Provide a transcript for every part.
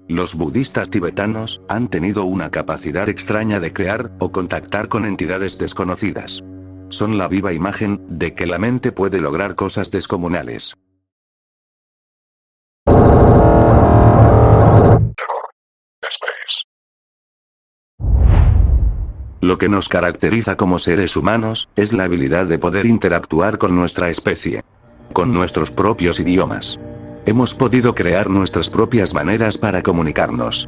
Los budistas tibetanos han tenido una capacidad extraña de crear o contactar con entidades desconocidas. Son la viva imagen de que la mente puede lograr cosas descomunales. Lo que nos caracteriza como seres humanos es la habilidad de poder interactuar con nuestra especie, con nuestros propios idiomas. Hemos podido crear nuestras propias maneras para comunicarnos.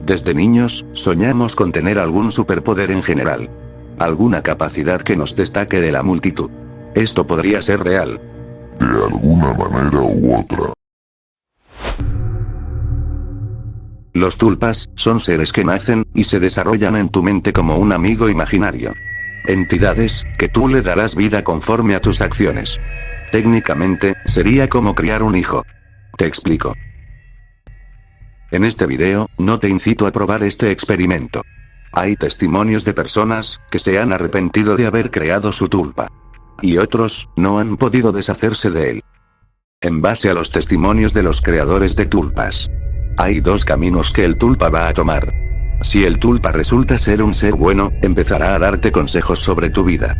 Desde niños, soñamos con tener algún superpoder en general. Alguna capacidad que nos destaque de la multitud. Esto podría ser real. De alguna manera u otra. Los tulpas son seres que nacen y se desarrollan en tu mente como un amigo imaginario. Entidades que tú le darás vida conforme a tus acciones. Técnicamente, sería como criar un hijo. Te explico. En este video, no te incito a probar este experimento. Hay testimonios de personas que se han arrepentido de haber creado su tulpa. Y otros, no han podido deshacerse de él. En base a los testimonios de los creadores de tulpas, hay dos caminos que el tulpa va a tomar. Si el tulpa resulta ser un ser bueno, empezará a darte consejos sobre tu vida.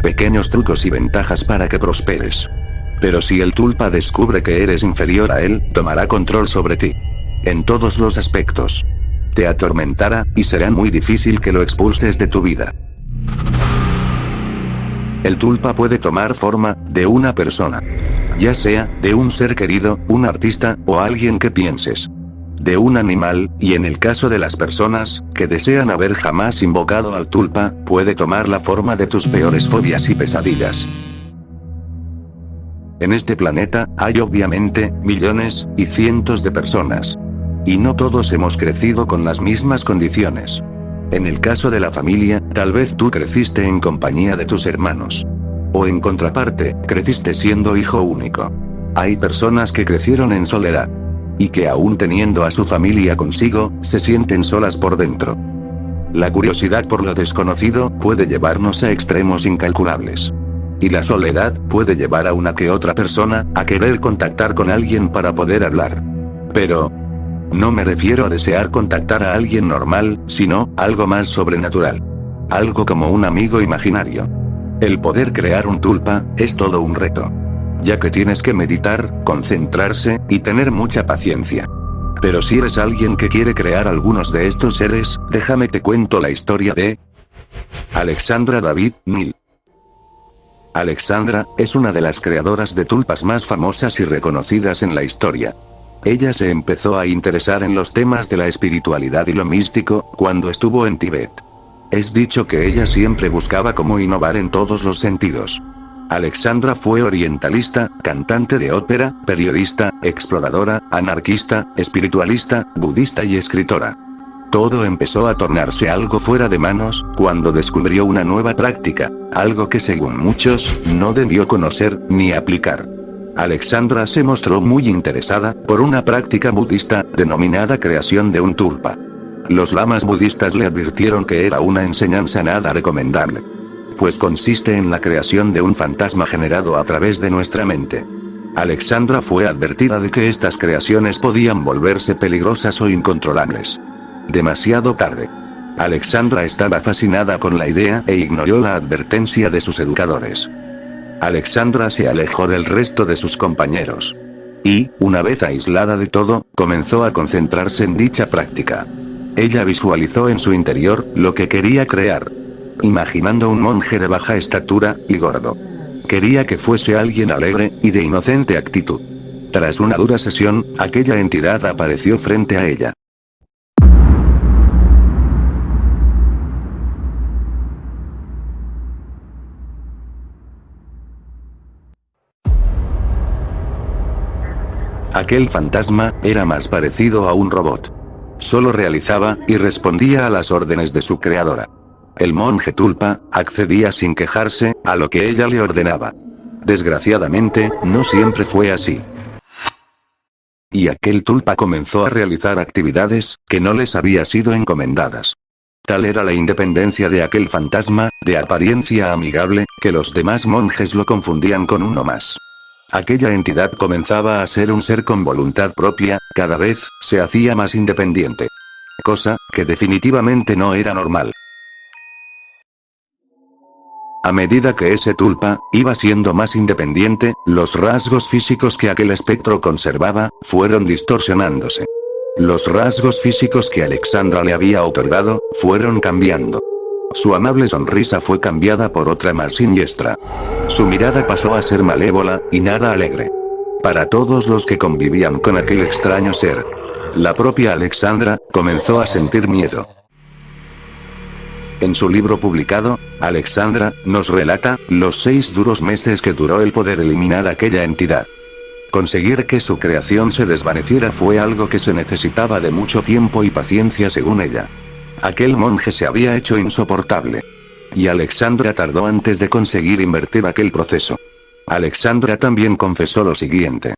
Pequeños trucos y ventajas para que prosperes. Pero si el tulpa descubre que eres inferior a él, tomará control sobre ti. En todos los aspectos. Te atormentará, y será muy difícil que lo expulses de tu vida. El tulpa puede tomar forma de una persona. Ya sea de un ser querido, un artista, o alguien que pienses. De un animal, y en el caso de las personas que desean haber jamás invocado al tulpa, puede tomar la forma de tus peores fobias y pesadillas. En este planeta, hay obviamente, millones, y cientos de personas. Y no todos hemos crecido con las mismas condiciones. En el caso de la familia, tal vez tú creciste en compañía de tus hermanos. O en contraparte, creciste siendo hijo único. Hay personas que crecieron en soledad. Y que aún teniendo a su familia consigo, se sienten solas por dentro. La curiosidad por lo desconocido puede llevarnos a extremos incalculables. Y la soledad puede llevar a una que otra persona a querer contactar con alguien para poder hablar. Pero no me refiero a desear contactar a alguien normal, sino algo más sobrenatural. Algo como un amigo imaginario. El poder crear un tulpa es todo un reto. Ya que tienes que meditar, concentrarse y tener mucha paciencia. Pero si eres alguien que quiere crear algunos de estos seres, déjame te cuento la historia de Alexandra David Mill. Alexandra es una de las creadoras de tulpas más famosas y reconocidas en la historia. Ella se empezó a interesar en los temas de la espiritualidad y lo místico cuando estuvo en Tíbet. Es dicho que ella siempre buscaba cómo innovar en todos los sentidos. Alexandra fue orientalista, cantante de ópera, periodista, exploradora, anarquista, espiritualista, budista y escritora. Todo empezó a tornarse algo fuera de manos cuando descubrió una nueva práctica, algo que según muchos, no debió conocer ni aplicar. Alexandra se mostró muy interesada por una práctica budista denominada creación de un tulpa. Los lamas budistas le advirtieron que era una enseñanza nada recomendable. Pues consiste en la creación de un fantasma generado a través de nuestra mente. Alexandra fue advertida de que estas creaciones podían volverse peligrosas o incontrolables. Demasiado tarde. Alexandra estaba fascinada con la idea e ignoró la advertencia de sus educadores. Alexandra se alejó del resto de sus compañeros. Y, una vez aislada de todo, comenzó a concentrarse en dicha práctica. Ella visualizó en su interior lo que quería crear. Imaginando un monje de baja estatura y gordo. Quería que fuese alguien alegre y de inocente actitud. Tras una dura sesión, aquella entidad apareció frente a ella. Aquel fantasma era más parecido a un robot. Solo realizaba y respondía a las órdenes de su creadora. El monje tulpa accedía sin quejarse a lo que ella le ordenaba. Desgraciadamente, no siempre fue así. Y aquel tulpa comenzó a realizar actividades que no les había sido encomendadas. Tal era la independencia de aquel fantasma, de apariencia amigable, que los demás monjes lo confundían con uno más. Aquella entidad comenzaba a ser un ser con voluntad propia, cada vez se hacía más independiente. Cosa que definitivamente no era normal. A medida que ese tulpa iba siendo más independiente, los rasgos físicos que aquel espectro conservaba fueron distorsionándose. Los rasgos físicos que Alexandra le había otorgado fueron cambiando. Su amable sonrisa fue cambiada por otra más siniestra. Su mirada pasó a ser malévola y nada alegre. Para todos los que convivían con aquel extraño ser, la propia Alexandra comenzó a sentir miedo. En su libro publicado, Alexandra nos relata los 6 duros meses que duró el poder eliminar aquella entidad. Conseguir que su creación se desvaneciera fue algo que se necesitaba de mucho tiempo y paciencia según ella. Aquel monje se había hecho insoportable. Y Alexandra tardó antes de conseguir invertir aquel proceso. Alexandra también confesó lo siguiente.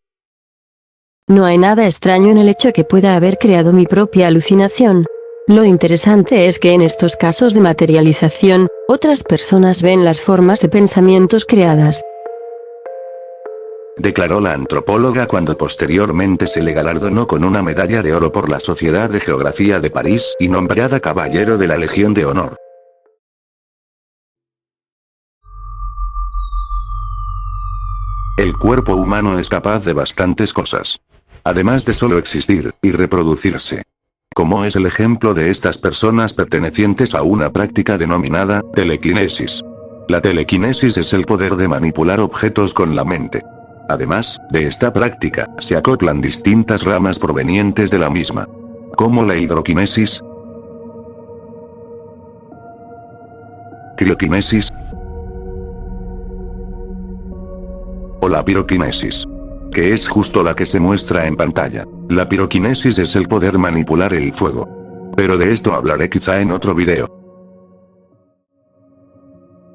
No hay nada extraño en el hecho de que pueda haber creado mi propia alucinación. Lo interesante es que en estos casos de materialización, otras personas ven las formas de pensamientos creadas. Declaró la antropóloga cuando posteriormente se le galardonó con una medalla de oro por la Sociedad de Geografía de París y nombrada Caballero de la Legión de Honor. El cuerpo humano es capaz de bastantes cosas. Además de solo existir y reproducirse. Como es el ejemplo de estas personas pertenecientes a una práctica denominada telequinesis. La telequinesis es el poder de manipular objetos con la mente. Además de esta práctica, se acoplan distintas ramas provenientes de la misma. Como la hidroquinesis, crioquinesis o la piroquinesis. Que es justo la que se muestra en pantalla. La piroquinesis es el poder manipular el fuego. Pero de esto hablaré quizá en otro video.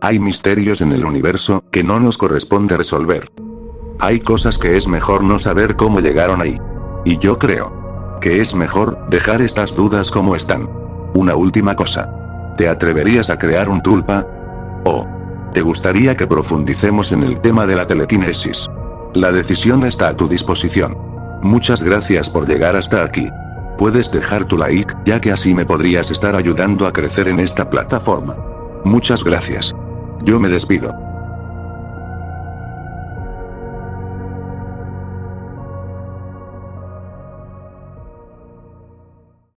Hay misterios en el universo que no nos corresponde resolver. Hay cosas que es mejor no saber cómo llegaron ahí. Y yo creo que es mejor dejar estas dudas como están. Una última cosa. ¿Te atreverías a crear un tulpa? ¿O te gustaría que profundicemos en el tema de la telequinesis? La decisión está a tu disposición. Muchas gracias por llegar hasta aquí. Puedes dejar tu like, ya que así me podrías estar ayudando a crecer en esta plataforma. Muchas gracias. Yo me despido.